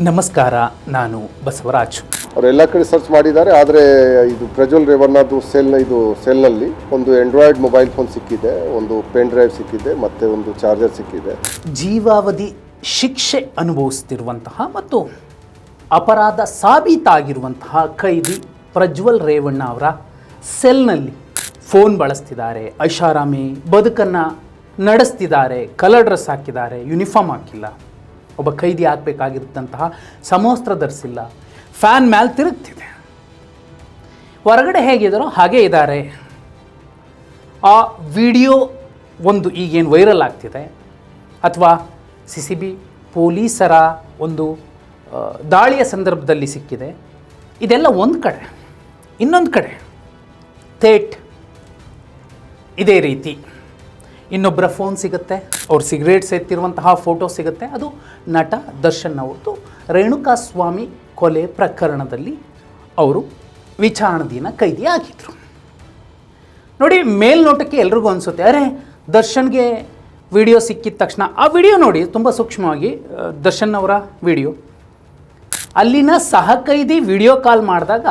ನಮಸ್ಕಾರ, ನಾನು ಬಸವರಾಜ್. ಅವರೆಲ್ಲ ಕಡೆ ಸರ್ಚ್ ಮಾಡಿದ್ದಾರೆ. ಆದರೆ ಇದು ಪ್ರಜ್ವಲ್ ರೇವಣ್ಣದು ಸೆಲ್ನಲ್ಲಿ ಒಂದು ಆಂಡ್ರಾಯ್ಡ್ ಮೊಬೈಲ್ ಫೋನ್ ಸಿಕ್ಕಿದೆ, ಒಂದು ಪೆನ್ ಡ್ರೈವ್ ಸಿಕ್ಕಿದೆ, ಮತ್ತು ಒಂದು ಚಾರ್ಜರ್ ಸಿಕ್ಕಿದೆ. ಜೀವಾವಧಿ ಶಿಕ್ಷೆ ಅನುಭವಿಸ್ತಿರುವಂತಹ ಮತ್ತು ಅಪರಾಧ ಸಾಬೀತಾಗಿರುವಂತಹ ಕೈದಿ ಪ್ರಜ್ವಲ್ ರೇವಣ್ಣ ಅವರ ಸೆಲ್ನಲ್ಲಿ ಫೋನ್ ಬಳಸ್ತಿದ್ದಾರೆ, ಐಷಾರಾಮಿ ಬದುಕನ್ನು ನಡೆಸ್ತಿದ್ದಾರೆ, ಕಲರ್ ಡ್ರೆಸ್ ಹಾಕಿದ್ದಾರೆ, ಯೂನಿಫಾರ್ಮ್ ಹಾಕಿಲ್ಲ, ಒಬ್ಬ ಕೈದಿ ಆಗಬೇಕಾಗಿರುತ್ತಂತಹ ಸಮವಸ್ತ್ರ ಧರಿಸಿಲ್ಲ, ಫ್ಯಾನ್ ಮೇಲೆ ತಿರುಗ್ತಿದೆ, ಹೊರಗಡೆ ಹೇಗಿದ್ದಾರೋ ಹಾಗೇ ಇದ್ದಾರೆ. ಆ ವಿಡಿಯೋ ಒಂದು ಈಗೇನು ವೈರಲ್ ಆಗ್ತಿದೆ ಅಥವಾ CCB ಪೊಲೀಸರ ಒಂದು ದಾಳಿಯ ಸಂದರ್ಭದಲ್ಲಿ ಸಿಕ್ಕಿದೆ, ಇದೆಲ್ಲ ಒಂದು ಕಡೆ. ಇನ್ನೊಂದು ಕಡೆ ಥೇಟ್ ಇದೇ ರೀತಿ ಇನ್ನೊಬ್ಬರ ಫೋನ್ ಸಿಗುತ್ತೆ, ಅವ್ರು ಸಿಗರೇಟ್ ಸೇರ್ತಿರುವಂತಹ ಫೋಟೋ ಸಿಗುತ್ತೆ. ಅದು ನಟ ದರ್ಶನ್ ಅವ್ರದ್ದು ರೇಣುಕಾಸ್ವಾಮಿ ಕೊಲೆ ಪ್ರಕರಣದಲ್ಲಿ ಅವರು ವಿಚಾರಣಾಧೀನ ಕೈದಿ ಆಗಿದ್ರು. ನೋಡಿ, ಮೇಲ್ನೋಟಕ್ಕೆ ಎಲ್ರಿಗೂ ಅನಿಸುತ್ತೆ, ಅರೆ ದರ್ಶನ್ಗೆ ವಿಡಿಯೋ ಸಿಕ್ಕಿದ ತಕ್ಷಣ ಆ ವಿಡಿಯೋ ನೋಡಿ, ತುಂಬ ಸೂಕ್ಷ್ಮವಾಗಿ ದರ್ಶನ್ ಅವರ ವಿಡಿಯೋ, ಅಲ್ಲಿನ ಸಹ ಕೈದಿ ವಿಡಿಯೋ ಕಾಲ್ ಮಾಡಿದಾಗ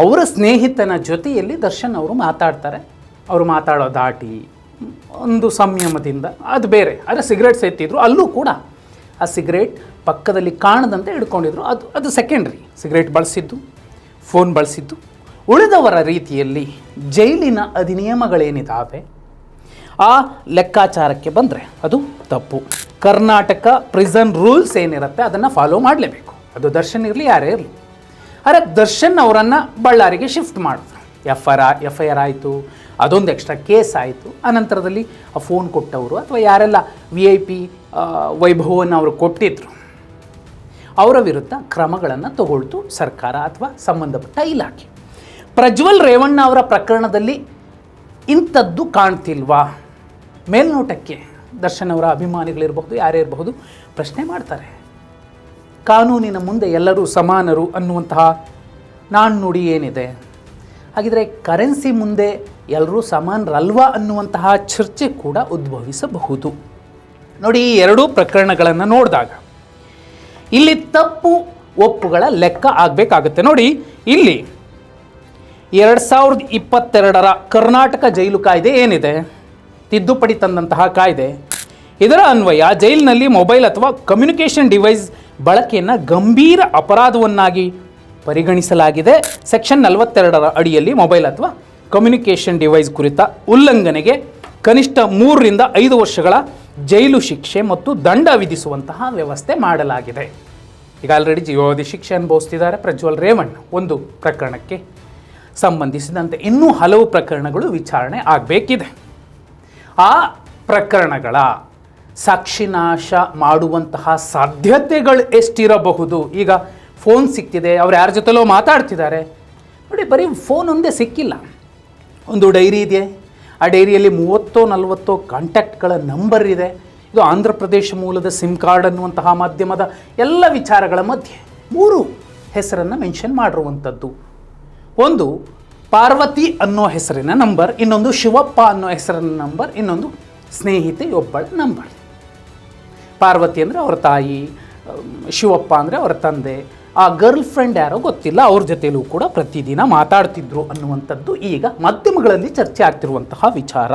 ಅವರ ಸ್ನೇಹಿತನ ಜೊತೆಯಲ್ಲಿ ದರ್ಶನ್ ಅವರು ಮಾತಾಡ್ತಾರೆ. ಅವರು ಮಾತಾಡೋ ದಾಟಿ ಒಂದು ಸಂಯಮದಿಂದ ಅದು ಬೇರೆ. ಆದರೆ ಸಿಗರೇಟ್ ಸೇರ್ತಿದ್ರು, ಅಲ್ಲೂ ಕೂಡ ಆ ಸಿಗರೇಟ್ ಪಕ್ಕದಲ್ಲಿ ಕಾಣದಂತೆ ಹಿಡ್ಕೊಂಡಿದ್ರು. ಅದು ಸೆಕೆಂಡ್ರಿ. ಸಿಗರೇಟ್ ಬಳಸಿದ್ದು, ಫೋನ್ ಬಳಸಿದ್ದು. ಉಳಿದವರ ರೀತಿಯಲ್ಲಿ ಜೈಲಿನ ಅಧಿನಿಯಮಗಳೇನಿದ್ದಾವೆ ಆ ಲೆಕ್ಕಾಚಾರಕ್ಕೆ ಬಂದರೆ ಅದು ತಪ್ಪು. ಕರ್ನಾಟಕ ಪ್ರಿಸನ್ ರೂಲ್ಸ್ ಏನಿರುತ್ತೆ ಅದನ್ನು ಫಾಲೋ ಮಾಡಲೇಬೇಕು. ಅದು ದರ್ಶನ್ ಇರಲಿ, ಯಾರೇ ಇರಲಿ. ಆದರೆ ದರ್ಶನ್ ಅವರನ್ನು ಬಳ್ಳಾರಿಗೆ ಶಿಫ್ಟ್ ಮಾಡಿದ್ರು. FIR ಆಯಿತು, ಅದೊಂದು ಎಕ್ಸ್ಟ್ರಾ ಕೇಸ್ ಆಯಿತು. ಆನಂತರದಲ್ಲಿ ಆ ಫೋನ್ ಕೊಟ್ಟವರು ಅಥವಾ ಯಾರೆಲ್ಲ VIP ವೈಭವವನ್ನು ಅವರು ಕೊಟ್ಟಿದ್ರು ಅವರ ವಿರುದ್ಧ ಕ್ರಮಗಳನ್ನು ತಗೊಳ್ತು ಸರ್ಕಾರ ಅಥವಾ ಸಂಬಂಧಪಟ್ಟ ಇಲಾಖೆ. ಪ್ರಜ್ವಲ್ ರೇವಣ್ಣ ಅವರ ಪ್ರಕರಣದಲ್ಲಿ ಇಂಥದ್ದು ಕಾಣ್ತಿಲ್ವಾ? ಮೇಲ್ನೋಟಕ್ಕೆ ದರ್ಶನ್ ಅವರ ಅಭಿಮಾನಿಗಳಿರಬಹುದು, ಯಾರೇ ಇರಬಹುದು, ಪ್ರಶ್ನೆ ಮಾಡ್ತಾರೆ. ಕಾನೂನಿನ ಮುಂದೆ ಎಲ್ಲರೂ ಸಮಾನರು ಅನ್ನುವಂತಹ ನಾಣ್ಣುಡಿ ಏನಿದೆ, ಹಾಗಿದ್ರೆ ಕರೆನ್ಸಿ ಮುಂದೆ ಎಲ್ಲರೂ ಸಮಾನರಲ್ವಾ ಅನ್ನುವಂತಹ ಚರ್ಚೆ ಕೂಡ ಉದ್ಭವಿಸಬಹುದು. ನೋಡಿ, ಈ ಎರಡೂ ಪ್ರಕರಣಗಳನ್ನು ನೋಡಿದಾಗ ಇಲ್ಲಿ ತಪ್ಪು ಒಪ್ಪುಗಳ ಲೆಕ್ಕ ಆಗಬೇಕಾಗುತ್ತೆ. ನೋಡಿ, ಇಲ್ಲಿ 2022ರ ಕರ್ನಾಟಕ ಜೈಲು ಕಾಯ್ದೆ ಏನಿದೆ, ತಿದ್ದುಪಡಿ ತಂದಂತಹ ಕಾಯ್ದೆ, ಇದರ ಅನ್ವಯ ಜೈಲಿನಲ್ಲಿ ಮೊಬೈಲ್ ಅಥವಾ ಕಮ್ಯುನಿಕೇಷನ್ ಡಿವೈಸ್ ಬಳಕೆಯನ್ನು ಗಂಭೀರ ಅಪರಾಧವನ್ನಾಗಿ ಪರಿಗಣಿಸಲಾಗಿದೆ. ಸೆಕ್ಷನ್ 42ರ ಅಡಿಯಲ್ಲಿ ಮೊಬೈಲ್ ಅಥವಾ ಕಮ್ಯುನಿಕೇಷನ್ ಡಿವೈಸ್ ಕುರಿತ ಉಲ್ಲಂಘನೆಗೆ ಕನಿಷ್ಠ 3 ರಿಂದ 5 ವರ್ಷಗಳ ಜೈಲು ಶಿಕ್ಷೆ ಮತ್ತು ದಂಡ ವಿಧಿಸುವಂತಹ ವ್ಯವಸ್ಥೆ ಮಾಡಲಾಗಿದೆ. ಈಗ ಆಲ್ರೆಡಿ ಜೀವಾವಧಿ ಶಿಕ್ಷೆ ಅನುಭವಿಸ್ತಿದ್ದಾರೆ ಪ್ರಜ್ವಲ್ ರೇವಣ್ಣ ಒಂದು ಪ್ರಕರಣಕ್ಕೆ ಸಂಬಂಧಿಸಿದಂತೆ. ಇನ್ನೂ ಹಲವು ಪ್ರಕರಣಗಳು ವಿಚಾರಣೆ ಆಗಬೇಕಿದೆ. ಆ ಪ್ರಕರಣಗಳ ಸಾಕ್ಷಿನಾಶ ಮಾಡುವಂತಹ ಸಾಧ್ಯತೆಗಳು ಎಷ್ಟಿರಬಹುದು? ಈಗ ಫೋನ್ ಸಿಕ್ತಿದೆ, ಅವ್ರು ಯಾರ ಜೊತೆಲೋ ಮಾತಾಡ್ತಿದ್ದಾರೆ. ನೋಡಿ, ಬರೀ ಫೋನ್ ಒಂದೇ ಸಿಕ್ಕಿಲ್ಲ, ಒಂದು ಡೈರಿ ಇದೆ. ಆ ಡೈರಿಯಲ್ಲಿ 30-40 ಕಾಂಟ್ಯಾಕ್ಟ್ಗಳ ನಂಬರ್ ಇದೆ. ಇದು ಆಂಧ್ರ ಪ್ರದೇಶ ಮೂಲದ ಸಿಮ್ ಕಾರ್ಡ್ ಅನ್ನುವಂತಹ ಮಾಧ್ಯಮದ ಎಲ್ಲ ವಿಚಾರಗಳ ಮಧ್ಯೆ 3 ಹೆಸರನ್ನು ಮೆನ್ಷನ್ ಮಾಡಿರುವಂಥದ್ದು. ಒಂದು ಪಾರ್ವತಿ ಅನ್ನೋ ಹೆಸರಿನ ನಂಬರ್, ಇನ್ನೊಂದು ಶಿವಪ್ಪ ಅನ್ನೋ ಹೆಸರಿನ ನಂಬರ್, ಇನ್ನೊಂದು ಸ್ನೇಹಿತೆಯೊಬ್ಬಳ ನಂಬರ್. ಪಾರ್ವತಿ ಅಂದರೆ ಅವರ ತಾಯಿ, ಶಿವಪ್ಪ ಅಂದರೆ ಅವರ ತಂದೆ, ಆ ಗರ್ಲ್ ಫ್ರೆಂಡ್ ಯಾರೋ ಗೊತ್ತಿಲ್ಲ, ಅವ್ರ ಜೊತೆಲೂ ಕೂಡ ಪ್ರತಿದಿನ ಮಾತಾಡ್ತಿದ್ರು ಅನ್ನುವಂಥದ್ದು ಈಗ ಮಾಧ್ಯಮಗಳಲ್ಲಿ ಚರ್ಚೆ ಆಗ್ತಿರುವಂತಹ ವಿಚಾರ.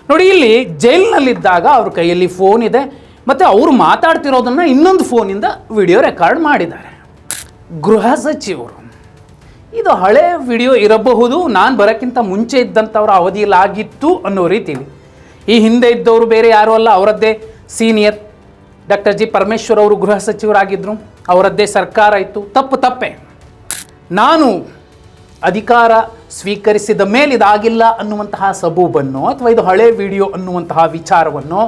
ನೋಡಿ, ಇಲ್ಲಿ ಜೈಲಿನಲ್ಲಿದ್ದಾಗ ಅವ್ರ ಕೈಯಲ್ಲಿ ಫೋನ್ ಇದೆ ಮತ್ತು ಅವರು ಮಾತಾಡ್ತಿರೋದನ್ನು ಇನ್ನೊಂದು ಫೋನಿಂದ ವಿಡಿಯೋ ರೆಕಾರ್ಡ್ ಮಾಡಿದ್ದಾರೆ. ಗೃಹ ಸಚಿವರು, ಇದು ಹಳೆ ವಿಡಿಯೋ ಇರಬಹುದು, ನಾನು ಬರೋಕ್ಕಿಂತ ಮುಂಚೆ ಇದ್ದಂಥವ್ರ ಅವಧಿಯಲ್ಲಿ ಆಗಿತ್ತು ಅನ್ನೋ ರೀತಿಯಲ್ಲಿ. ಈ ಹಿಂದೆ ಇದ್ದವರು ಬೇರೆ ಯಾರೂ ಅಲ್ಲ, ಅವರದ್ದೇ ಸೀನಿಯರ್ ಡಾಕ್ಟರ್ ಜಿ ಪರಮೇಶ್ವರ್ ಅವರು ಗೃಹ ಸಚಿವರಾಗಿದ್ದರು, ಅವರದ್ದೇ ಸರ್ಕಾರ ಇತ್ತು. ತಪ್ಪೆ. ನಾನು ಅಧಿಕಾರ ಸ್ವೀಕರಿಸಿದ ಮೇಲೆ ಇದಾಗಿಲ್ಲ ಅನ್ನುವಂತಹ ಸಬೂಬನ್ನು ಅಥವಾ ಇದು ಹಳೆ ವಿಡಿಯೋ ಅನ್ನುವಂತಹ ವಿಚಾರವನ್ನು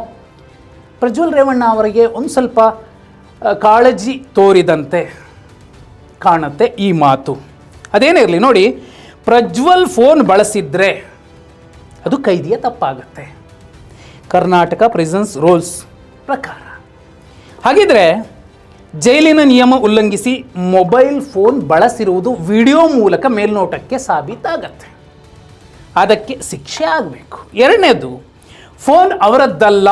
ಪ್ರಜ್ವಲ್ ರೇವಣ್ಣ ಅವರಿಗೆ ಒಂದು ಸ್ವಲ್ಪ ಕಾಳಜಿ ತೋರಿದಂತೆ ಕಾಣುತ್ತೆ ಈ ಮಾತು. ಅದೇನೇ ಇರಲಿ, ನೋಡಿ, ಪ್ರಜ್ವಲ್ ಫೋನ್ ಬಳಸಿದ್ರೆ ಅದು ಕೈದಿಯ ತಪ್ಪಾಗುತ್ತೆ ಕರ್ನಾಟಕ ಪ್ರಿಸನ್ಸ್ ರೂಲ್ಸ್ ಪ್ರಕಾರ. ಹಾಗಿದ್ರೆ ಜೈಲಿನ ನಿಯಮ ಉಲ್ಲಂಘಿಸಿ ಮೊಬೈಲ್ ಫೋನ್ ಬಳಸಿರುವುದು ವಿಡಿಯೋ ಮೂಲಕ ಮೇಲ್ನೋಟಕ್ಕೆ ಸಾಬೀತಾಗತ್ತೆ, ಅದಕ್ಕೆ ಶಿಕ್ಷೆ ಆಗಬೇಕು. ಎರಡನೇದು, ಫೋನ್ ಅವರದ್ದಲ್ಲ,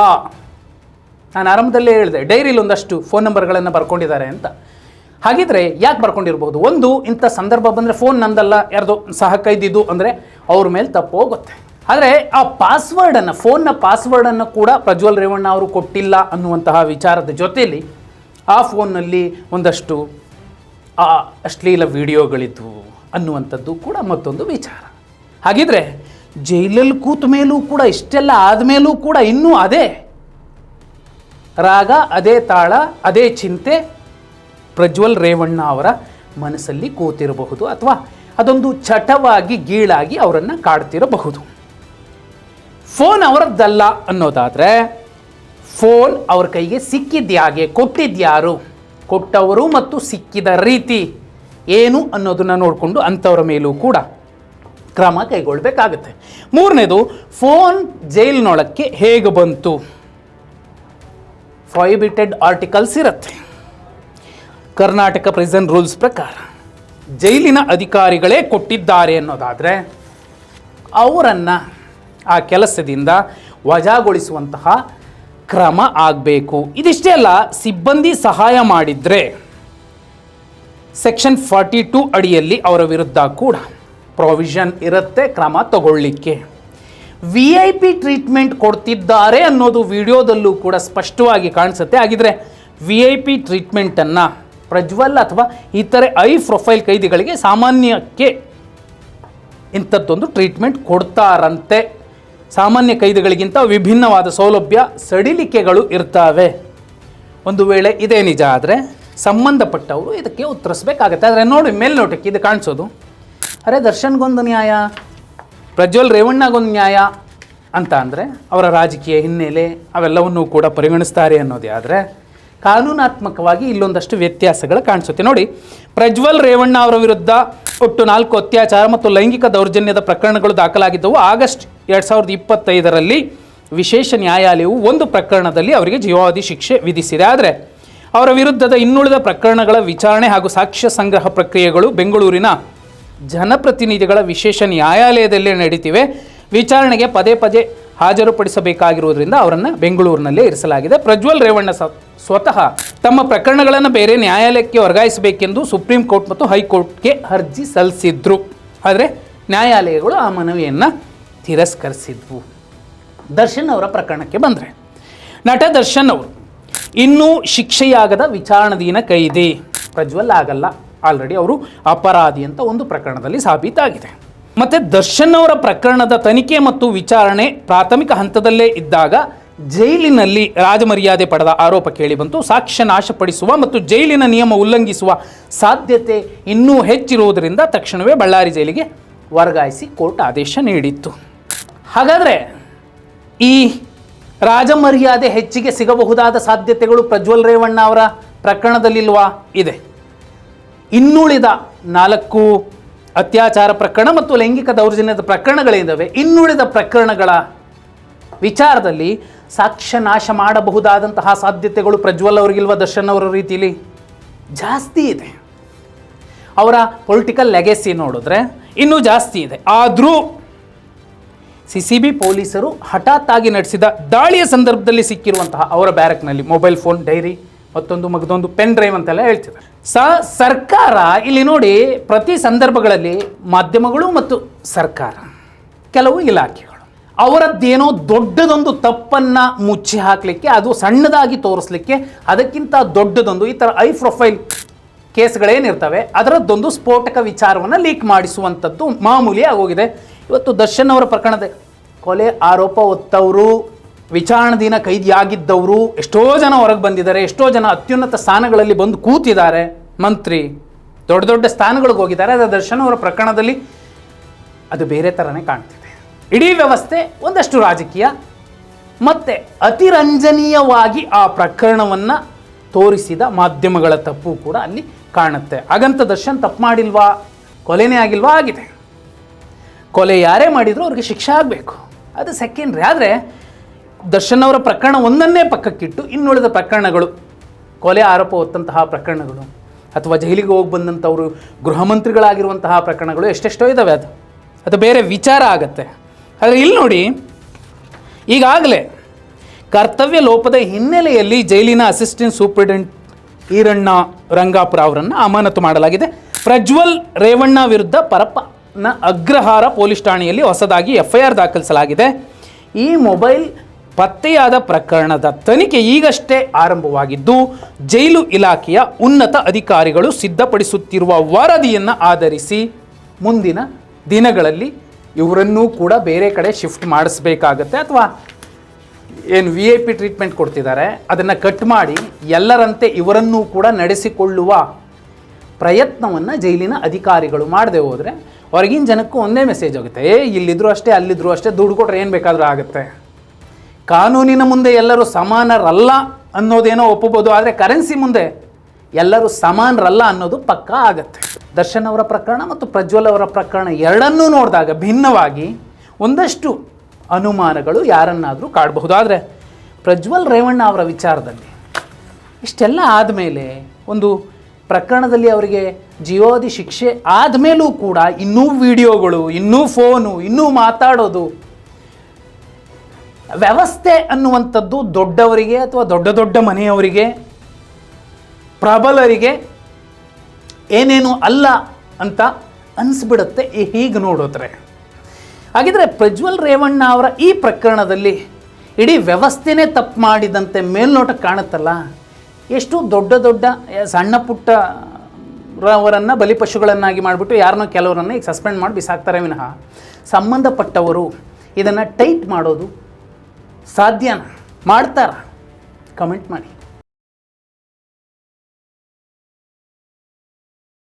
ನಾನು ಆರಂಭದಲ್ಲೇ ಹೇಳಿದೆ, ಡೈರಿಲಿ ಒಂದಷ್ಟು ಫೋನ್ ನಂಬರ್ಗಳನ್ನು ಬರ್ಕೊಂಡಿದ್ದಾರೆ ಅಂತ. ಹಾಗಿದ್ರೆ ಯಾಕೆ ಬರ್ಕೊಂಡಿರ್ಬೋದು? ಒಂದು, ಇಂಥ ಸಂದರ್ಭ ಬಂದರೆ ಫೋನ್ ನಂದಲ್ಲ ಯಾರ್ದೋ ಸಹ ಕೈದಿದ್ದು ಅಂದರೆ ಅವ್ರ ಮೇಲೆ ತಪ್ಪು ಹೋಗುತ್ತೆ. ಆದರೆ ಆ ಪಾಸ್ವರ್ಡನ್ನು, ಫೋನ್ನ ಪಾಸ್ವರ್ಡನ್ನು ಕೂಡ ಪ್ರಜ್ವಲ್ ರೇವಣ್ಣ ಅವರು ಕೊಟ್ಟಿಲ್ಲ ಅನ್ನುವಂತಹ ವಿಚಾರದ ಜೊತೆಯಲ್ಲಿ ಆ ಫೋನ್ನಲ್ಲಿ ಒಂದಷ್ಟು ಅಶ್ಲೀಲ ವಿಡಿಯೋಗಳಿದ್ವು ಅನ್ನುವಂಥದ್ದು ಕೂಡ ಮತ್ತೊಂದು ವಿಚಾರ. ಹಾಗಿದ್ರೆ ಜೈಲಲ್ಲಿ ಕೂತ ಮೇಲೂ ಕೂಡ, ಇಷ್ಟೆಲ್ಲ ಆದಮೇಲೂ ಕೂಡ ಇನ್ನೂ ಅದೇ ರಾಗ, ಅದೇ ತಾಳ, ಅದೇ ಚಿಂತೆ ಪ್ರಜ್ವಲ್ ರೇವಣ್ಣ ಅವರ ಮನಸ್ಸಲ್ಲಿ ಕೂತಿರಬಹುದು, ಅಥವಾ ಅದೊಂದು ಚಟವಾಗಿ ಗೀಳಾಗಿ ಅವರನ್ನು ಕಾಡ್ತಿರಬಹುದು. ಫೋನ್ ಅವರದ್ದಲ್ಲ ಅನ್ನೋದಾದರೆ, ಫೋನ್ ಅವ್ರ ಕೈಗೆ ಸಿಕ್ಕಿದ್ಯಾಗೆ, ಕೊಟ್ಟಿದ್ಯಾರು, ಕೊಟ್ಟವರು ಮತ್ತು ಸಿಕ್ಕಿದ ರೀತಿ ಏನು ಅನ್ನೋದನ್ನು ನೋಡಿಕೊಂಡು ಅಂಥವ್ರ ಮೇಲೂ ಕೂಡ ಕ್ರಮ ಕೈಗೊಳ್ಳಬೇಕಾಗತ್ತೆ. ಮೂರನೇದು, ಫೋನ್ ಜೈಲಿನೊಳಕ್ಕೆ ಹೇಗೆ ಬಂತು? ಫಾಯಿಬಿಟೆಡ್ ಆರ್ಟಿಕಲ್ಸ್ ಇರುತ್ತೆ. ಕರ್ನಾಟಕ ಪ್ರಿಸನ್ ರೂಲ್ಸ್ ಪ್ರಕಾರ ಜೈಲಿನ ಅಧಿಕಾರಿಗಳೇ ಕೊಟ್ಟಿದ್ದಾರೆ ಅನ್ನೋದಾದರೆ ಅವರನ್ನು ಆ ಕೆಲಸದಿಂದ ವಜಾಗೊಳಿಸುವಂತಹ ಕ್ರಮ ಆಗಬೇಕು. ಇದಿಷ್ಟೇ ಅಲ್ಲ, ಸಿಬ್ಬಂದಿ ಸಹಾಯ ಮಾಡಿದರೆ ಸೆಕ್ಷನ್ 42 ಅಡಿಯಲ್ಲಿ ಅವರ ವಿರುದ್ಧ ಕೂಡ ಪ್ರೊವಿಷನ್ ಇರುತ್ತೆ ಕ್ರಮ ತಗೊಳ್ಳಿಕ್ಕೆ. VIP ಟ್ರೀಟ್ಮೆಂಟ್ ಕೊಡ್ತಿದ್ದಾರೆ ಅನ್ನೋದು ವಿಡಿಯೋದಲ್ಲೂ ಕೂಡ ಸ್ಪಷ್ಟವಾಗಿ ಕಾಣಿಸುತ್ತೆ. ಹಾಗಿದ್ರೆ VIP ಟ್ರೀಟ್ಮೆಂಟನ್ನು ಪ್ರಜ್ವಲ್ ಅಥವಾ ಇತರೆ ಪ್ರೊಫೈಲ್ ಕೈದಿಗಳಿಗೆ ಸಾಮಾನ್ಯಕ್ಕೆ ಇಂಥದ್ದೊಂದು ಟ್ರೀಟ್ಮೆಂಟ್ ಕೊಡ್ತಾರಂತೆ. ಸಾಮಾನ್ಯ ಕೈದಿಗಳಿಗಿಂತ ವಿಭಿನ್ನವಾದ ಸೌಲಭ್ಯ, ಸಡಿಲಿಕೆಗಳು ಇರ್ತವೆ. ಒಂದು ವೇಳೆ ಇದೇ ನಿಜ ಆದರೆ ಸಂಬಂಧಪಟ್ಟವರು ಇದಕ್ಕೆ ಉತ್ತರಿಸಬೇಕಾಗತ್ತೆ. ಆದರೆ ನೋಡಿ, ಮೇಲ್ನೋಟಕ್ಕೆ ಇದು ಕಾಣಿಸೋದು, ಅರೆ ದರ್ಶನ್ಗೊಂದು ನ್ಯಾಯ, ಪ್ರಜ್ವಲ್ ರೇವಣ್ಣಗೊಂದು ನ್ಯಾಯ ಅಂತ ಅಂದರೆ ಅವರ ರಾಜಕೀಯ ಹಿನ್ನೆಲೆ ಅವೆಲ್ಲವನ್ನೂ ಕೂಡ ಪರಿಗಣಿಸ್ತಾರೆ ಅನ್ನೋದೇ. ಆದರೆ ಕಾನೂನಾತ್ಮಕವಾಗಿ ಇಲ್ಲೊಂದಷ್ಟು ವ್ಯತ್ಯಾಸಗಳು ಕಾಣಿಸುತ್ತೆ. ನೋಡಿ, ಪ್ರಜ್ವಲ್ ರೇವಣ್ಣ ಅವರ ವಿರುದ್ಧ ಒಟ್ಟು 4 ಅತ್ಯಾಚಾರ ಮತ್ತು ಲೈಂಗಿಕ ದೌರ್ಜನ್ಯದ ಪ್ರಕರಣಗಳು ದಾಖಲಾಗಿದ್ದವು. ಆಗಸ್ಟ್ 2025ರಲ್ಲಿ ವಿಶೇಷ ನ್ಯಾಯಾಲಯವು ಒಂದು ಪ್ರಕರಣದಲ್ಲಿ ಅವರಿಗೆ ಜೀವಾವಧಿ ಶಿಕ್ಷೆ ವಿಧಿಸಿದೆ. ಆದರೆ ಅವರ ವಿರುದ್ಧದ ಇನ್ನುಳಿದ ಪ್ರಕರಣಗಳ ವಿಚಾರಣೆ ಹಾಗೂ ಸಾಕ್ಷ್ಯ ಸಂಗ್ರಹ ಪ್ರಕ್ರಿಯೆಗಳು ಬೆಂಗಳೂರಿನ ಜನಪ್ರತಿನಿಧಿಗಳ ವಿಶೇಷ ನ್ಯಾಯಾಲಯದಲ್ಲೇ ನಡೀತಿವೆ. ವಿಚಾರಣೆಗೆ ಪದೇ ಪದೇ ಹಾಜರುಪಡಿಸಬೇಕಾಗಿರುವುದರಿಂದ ಅವರನ್ನು ಬೆಂಗಳೂರಿನಲ್ಲೇ ಇರಿಸಲಾಗಿದೆ. ಪ್ರಜ್ವಲ್ ರೇವಣ್ಣ ಸ್ವತಃ ತಮ್ಮ ಪ್ರಕರಣಗಳನ್ನು ಬೇರೆ ನ್ಯಾಯಾಲಯಕ್ಕೆ ವರ್ಗಾಯಿಸಬೇಕೆಂದು ಸುಪ್ರೀಂ ಕೋರ್ಟ್ ಮತ್ತು ಹೈಕೋರ್ಟ್ಗೆ ಅರ್ಜಿ ಸಲ್ಲಿಸಿದ್ರು. ಆದರೆ ನ್ಯಾಯಾಲಯಗಳು ಆ ಮನವಿಯನ್ನು ತಿರಸ್ಕರಿಸಿದ್ವು. ದರ್ಶನ್ ಅವರ ಪ್ರಕರಣಕ್ಕೆ ಬಂದರೆ, ನಟ ದರ್ಶನ್ ಅವರು ಇನ್ನೂ ಶಿಕ್ಷೆಯಾಗದ ವಿಚಾರಣಾಧೀನ ಕೈದಿ. ಪ್ರಜ್ವಲ್ ಆಗಲ್ಲ, ಆಲ್ರೆಡಿ ಅವರು ಅಪರಾಧಿ ಅಂತ ಒಂದು ಪ್ರಕರಣದಲ್ಲಿ ಸಾಬೀತಾಗಿದೆ. ಮತ್ತು ದರ್ಶನ್ ಅವರ ಪ್ರಕರಣದ ತನಿಖೆ ಮತ್ತು ವಿಚಾರಣೆ ಪ್ರಾಥಮಿಕ ಹಂತದಲ್ಲೇ ಇದ್ದಾಗ ಜೈಲಿನಲ್ಲಿ ರಾಜಮರ್ಯಾದೆ ಪಡೆದ ಆರೋಪ ಕೇಳಿಬಂತು. ಸಾಕ್ಷ್ಯ ನಾಶಪಡಿಸುವ ಮತ್ತು ಜೈಲಿನ ನಿಯಮ ಉಲ್ಲಂಘಿಸುವ ಸಾಧ್ಯತೆ ಇನ್ನೂ ಹೆಚ್ಚಿರುವುದರಿಂದ ತಕ್ಷಣವೇ ಬಳ್ಳಾರಿ ಜೈಲಿಗೆ ವರ್ಗಾಯಿಸಿ ಕೋರ್ಟ್ ಆದೇಶ ನೀಡಿತ್ತು. ಹಾಗಾದರೆ ಈ ರಾಜಮರ್ಯಾದೆ ಹೆಚ್ಚಿಗೆ ಸಿಗಬಹುದಾದ ಸಾಧ್ಯತೆಗಳು ಪ್ರಜ್ವಲ್ ರೇವಣ್ಣ ಅವರ ಪ್ರಕರಣದಲ್ಲಿಲ್ವಾ? ಇದೆ. ಇನ್ನುಳಿದ 4 ಅತ್ಯಾಚಾರ ಪ್ರಕರಣ ಮತ್ತು ಲೈಂಗಿಕ ದೌರ್ಜನ್ಯದ ಪ್ರಕರಣಗಳಿದ್ದಾವೆ. ಇನ್ನುಳಿದ ಪ್ರಕರಣಗಳ ವಿಚಾರದಲ್ಲಿ ಸಾಕ್ಷ್ಯ ನಾಶ ಮಾಡಬಹುದಾದಂತಹ ಸಾಧ್ಯತೆಗಳು ಪ್ರಜ್ವಲ್ ಅವರಿಗಿಲ್ವ? ದರ್ಶನ್ ಅವರ ರೀತಿಯಲ್ಲಿ ಜಾಸ್ತಿ ಇದೆ. ಅವರ ಪೊಲಿಟಿಕಲ್ ಲೆಗೆಸಿ ನೋಡಿದ್ರೆ ಇನ್ನೂ ಜಾಸ್ತಿ ಇದೆ. ಆದರೂ CCB ಪೊಲೀಸರು ಹಠಾತ್ ಆಗಿ ನಡೆಸಿದ ದಾಳಿಯ ಸಂದರ್ಭದಲ್ಲಿ ಸಿಕ್ಕಿರುವಂತಹ ಅವರ ಬ್ಯಾರಕ್ನಲ್ಲಿ ಮೊಬೈಲ್ ಫೋನ್, ಡೈರಿ, ಮತ್ತೊಂದು ಪೆನ್ ಡ್ರೈವ್ ಅಂತೆಲ್ಲ ಹೇಳ್ತಿದ್ದಾರೆ. ಸರ್ಕಾರ ಇಲ್ಲಿ ನೋಡಿ, ಪ್ರತಿ ಸಂದರ್ಭಗಳಲ್ಲಿ ಮಾಧ್ಯಮಗಳು ಮತ್ತು ಸರ್ಕಾರ, ಕೆಲವು ಇಲಾಖೆಗಳು ಅವರದ್ದೇನೋ ದೊಡ್ಡದೊಂದು ತಪ್ಪನ್ನು ಮುಚ್ಚಿ ಹಾಕಲಿಕ್ಕೆ, ಅದು ಸಣ್ಣದಾಗಿ ತೋರಿಸ್ಲಿಕ್ಕೆ, ಅದಕ್ಕಿಂತ ದೊಡ್ಡದೊಂದು ಈ ಥರ ಪ್ರೊಫೈಲ್ ಕೇಸ್ಗಳೇನಿರ್ತವೆ ಅದರದ್ದೊಂದು ಸ್ಫೋಟಕ ವಿಚಾರವನ್ನು ಲೀಕ್ ಮಾಡಿಸುವಂಥದ್ದು ಮಾಮೂಲಿ ಆಗೋಗಿದೆ. ಇವತ್ತು ದರ್ಶನ್ ಅವರ ಪ್ರಕರಣದ ಕೊಲೆ ಆರೋಪ ಹೊತ್ತವರು, ವಿಚಾರಣಾಧೀನ ಕೈದಿಯಾಗಿದ್ದವರು ಎಷ್ಟೋ ಜನ ಹೊರಗೆ ಬಂದಿದ್ದಾರೆ. ಎಷ್ಟೋ ಜನ ಅತ್ಯುನ್ನತ ಸ್ಥಾನಗಳಲ್ಲಿ ಬಂದು ಕೂತಿದ್ದಾರೆ. ಮಂತ್ರಿ, ದೊಡ್ಡ ದೊಡ್ಡ ಸ್ಥಾನಗಳಿಗೆ ಹೋಗಿದ್ದಾರೆ. ಆದರೆ ದರ್ಶನ್ ಅವರ ಪ್ರಕರಣದಲ್ಲಿ ಅದು ಬೇರೆ ಥರನೇ ಕಾಣ್ತಿದೆ. ಇಡೀ ವ್ಯವಸ್ಥೆ ಒಂದಷ್ಟು ರಾಜಕೀಯ ಮತ್ತು ಅತಿರಂಜನೀಯವಾಗಿ ಆ ಪ್ರಕರಣವನ್ನು ತೋರಿಸಿದ ಮಾಧ್ಯಮಗಳ ತಪ್ಪು ಕೂಡ ಅಲ್ಲಿ ಕಾಣುತ್ತೆ. ಹಾಗಂತ ದರ್ಶನ್ ತಪ್ಪು ಮಾಡಿಲ್ವಾ? ಕೊಲೆನೇ ಆಗಿಲ್ವಾ? ಆಗಿದೆ. ಕೊಲೆ ಯಾರೇ ಮಾಡಿದರೂ ಅವ್ರಿಗೆ ಶಿಕ್ಷೆ ಆಗಬೇಕು, ಅದು ಸೆಕೆಂಡ್ರಿ. ಆದರೆ ದರ್ಶನ್ ಅವರ ಪ್ರಕರಣ ಒಂದನ್ನೇ ಪಕ್ಕಕ್ಕಿಟ್ಟು ಇನ್ನುಳಿದ ಪ್ರಕರಣಗಳು, ಕೊಲೆ ಆರೋಪ ಹೊತ್ತಂತಹ ಪ್ರಕರಣಗಳು ಅಥವಾ ಜೈಲಿಗೆ ಹೋಗಿ ಬಂದಂಥವರು ಗೃಹ ಮಂತ್ರಿಗಳಾಗಿರುವಂತಹ ಪ್ರಕರಣಗಳು ಎಷ್ಟೆಷ್ಟೋ ಇದ್ದಾವೆ. ಅದು ಬೇರೆ ವಿಚಾರ ಆಗತ್ತೆ. ಆದರೆ ಇಲ್ಲಿ ನೋಡಿ, ಈಗಾಗಲೇ ಕರ್ತವ್ಯ ಲೋಪದ ಹಿನ್ನೆಲೆಯಲ್ಲಿ ಜೈಲಿನ ಅಸಿಸ್ಟೆಂಟ್ ಸೂಪರಿಂಟೆಂಡೆಂಟ್ ಈರಣ್ಣ ರಂಗಾಪುರ ಅವರನ್ನು ಅಮಾನತು ಮಾಡಲಾಗಿದೆ. ಪ್ರಜ್ವಲ್ ರೇವಣ್ಣ ವಿರುದ್ಧ ಪರಪ್ಪನ ಅಗ್ರಹಾರ ಪೊಲೀಸ್ ಠಾಣೆಯಲ್ಲಿ ಹೊಸದಾಗಿ FIR ದಾಖಲಿಸಲಾಗಿದೆ. ಈ ಮೊಬೈಲ್ ಪತ್ತೆಯಾದ ಪ್ರಕರಣದ ತನಿಖೆ ಈಗಷ್ಟೇ ಆರಂಭವಾಗಿದ್ದು, ಜೈಲು ಇಲಾಖೆಯ ಉನ್ನತ ಅಧಿಕಾರಿಗಳು ಸಿದ್ಧಪಡಿಸುತ್ತಿರುವ ವರದಿಯನ್ನು ಆಧರಿಸಿ ಮುಂದಿನ ದಿನಗಳಲ್ಲಿ ಇವರನ್ನೂ ಕೂಡ ಬೇರೆ ಕಡೆ ಶಿಫ್ಟ್ ಮಾಡಿಸ್ಬೇಕಾಗತ್ತೆ, ಅಥವಾ ಏನು VIP ಟ್ರೀಟ್ಮೆಂಟ್ ಕೊಡ್ತಿದ್ದಾರೆ ಅದನ್ನು ಕಟ್ ಮಾಡಿ ಎಲ್ಲರಂತೆ ಇವರನ್ನೂ ಕೂಡ ನಡೆಸಿಕೊಳ್ಳುವ ಪ್ರಯತ್ನವನ್ನು ಜೈಲಿನ ಅಧಿಕಾರಿಗಳು ಮಾಡದೆ ಹೋದರೆ ಹೊರಗಿನ ಜನಕ್ಕೂ ಒಂದೇ ಮೆಸೇಜ್ ಆಗುತ್ತೆ, ಇಲ್ಲಿದ್ದರೂ ಅಷ್ಟೇ ಅಲ್ಲಿದ್ದರೂ ಅಷ್ಟೇ, ದುಡ್ಡು ಕೊಟ್ಟರೆ ಏನು ಬೇಕಾದರೂ ಆಗುತ್ತೆ. ಕಾನೂನಿನ ಮುಂದೆ ಎಲ್ಲರೂ ಸಮಾನರಲ್ಲ ಅನ್ನೋದೇನೋ ಒಪ್ಪಬಹುದು, ಆದರೆ ಕರೆನ್ಸಿ ಮುಂದೆ ಎಲ್ಲರೂ ಸಮಾನರಲ್ಲ ಅನ್ನೋದು ಪಕ್ಕಾ ಆಗತ್ತೆ. ದರ್ಶನ್ ಅವರ ಪ್ರಕರಣ ಮತ್ತು ಪ್ರಜ್ವಲ್ ಅವರ ಪ್ರಕರಣ ಎರಡನ್ನೂ ನೋಡಿದಾಗ ಭಿನ್ನವಾಗಿ ಒಂದಷ್ಟು ಅನುಮಾನಗಳು ಯಾರನ್ನಾದರೂ ಕಾಡಬಹುದು. ಆದರೆ ಪ್ರಜ್ವಲ್ ರೇವಣ್ಣ ಅವರ ವಿಚಾರದಲ್ಲಿ ಇಷ್ಟೆಲ್ಲ ಆದಮೇಲೆ ಒಂದು ಪ್ರಕರಣದಲ್ಲಿ ಅವರಿಗೆ ಜೀವಾವಧಿ ಶಿಕ್ಷೆ ಆದಮೇಲೂ ಕೂಡ ಇನ್ನೂ ವಿಡಿಯೋಗಳು, ಇನ್ನೂ ಫೋನು, ಇನ್ನೂ ಮಾತಾಡೋದು, ವ್ಯವಸ್ಥೆ ಅನ್ನುವಂಥದ್ದು ದೊಡ್ಡವರಿಗೆ ಅಥವಾ ದೊಡ್ಡ ದೊಡ್ಡ ಮನೆಯವರಿಗೆ, ಪ್ರಬಲರಿಗೆ ಏನೇನು ಅಲ್ಲ ಅಂತ ಅನಿಸ್ಬಿಡುತ್ತೆ ಹೀಗೆ ನೋಡಿದ್ರೆ. ಹಾಗಿದ್ರೆ ಪ್ರಜ್ವಲ್ ರೇವಣ್ಣ ಅವರ ಈ ಪ್ರಕರಣದಲ್ಲಿ ಇಡೀ ವ್ಯವಸ್ಥೆನೇ ತಪ್ಪು ಮಾಡಿದಂತೆ ಮೇಲ್ನೋಟಕ್ಕೆ ಕಾಣುತ್ತಲ್ಲ. ಎಷ್ಟು ದೊಡ್ಡ ದೊಡ್ಡ ಸಣ್ಣ ಪುಟ್ಟ ಅವರನ್ನು ಬಲಿಪಶುಗಳನ್ನಾಗಿ ಮಾಡಿಬಿಟ್ಟು ಯಾರನ್ನೋ ಕೆಲವರನ್ನು ಈಗ ಸಸ್ಪೆಂಡ್ ಮಾಡಿ ಬಿಸಾಕ್ತಾರೆ ವಿನಃ ಸಂಬಂಧಪಟ್ಟವರು ಇದನ್ನು ಟೈಟ್ ಮಾಡೋದು ಸಾಧ್ಯನಾ? ಮಾಡ್ತಾರಾ? ಕಮೆಂಟ್ ಮಾಡಿ.